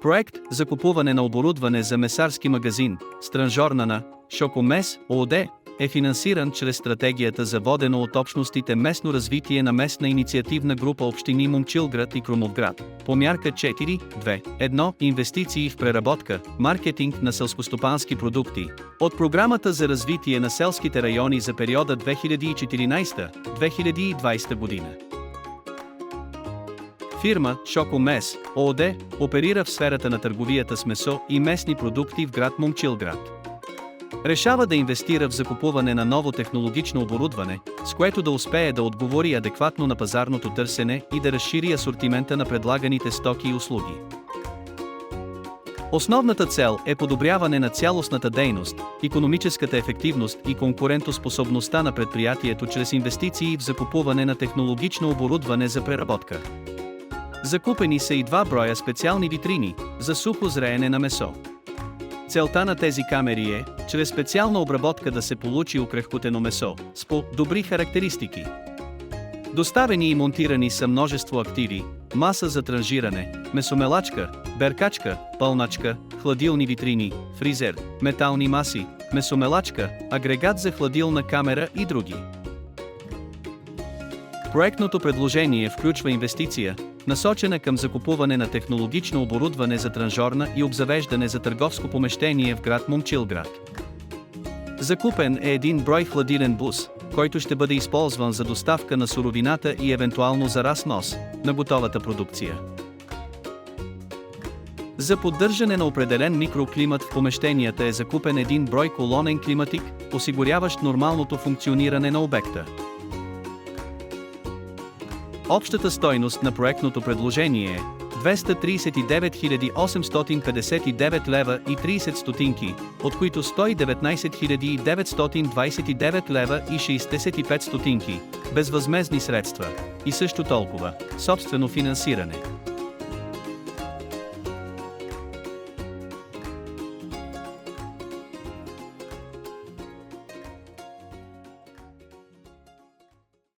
Проект за купуване на оборудване за месарски магазин, Странжорна на Шокомес ООД, е финансиран чрез стратегията за водено от общностите местно развитие на местна инициативна група общини Момчилград и Крумовград, по мярка 4.2.1 инвестиции в преработка, маркетинг на селскостопански продукти, от Програмата за развитие на селските райони за периода 2014-2020 година. Фирма Шокомес ООД оперира в сферата на търговията с месо и местни продукти в град Момчилград. Решава да инвестира в закупуване на ново технологично оборудване, с което да успее да отговори адекватно на пазарното търсене и да разшири асортимента на предлаганите стоки и услуги. Основната цел е подобряване на цялостната дейност, икономическата ефективност и конкурентоспособността на предприятието чрез инвестиции в закупуване на технологично оборудване за преработка. Закупени са и 2 броя специални витрини за сухо зреене на месо. Целта на тези камери е, чрез специална обработка да се получи окрехкотено месо, с по-добри характеристики. Доставени и монтирани са множество активи, маса за транжиране, месомелачка, беркачка, пълначка, хладилни витрини, фризер, метални маси, месомелачка, агрегат за хладилна камера и други. Проектното предложение включва инвестиция, насочена към закупуване на технологично оборудване за транжорна и обзавеждане за търговско помещение в град Момчилград. Закупен е 1 брой хладилен бус, който ще бъде използван за доставка на суровината и евентуално за разнос на готовата продукция. За поддържане на определен микроклимат в помещенията е закупен 1 брой колонен климатик, осигуряващ нормалното функциониране на обекта. Общата стойност на проектното предложение е 239 859 лева и 30 стотинки, от които 119 929 лева и 65 стотинки, безвъзмездни средства, и също толкова, собствено финансиране.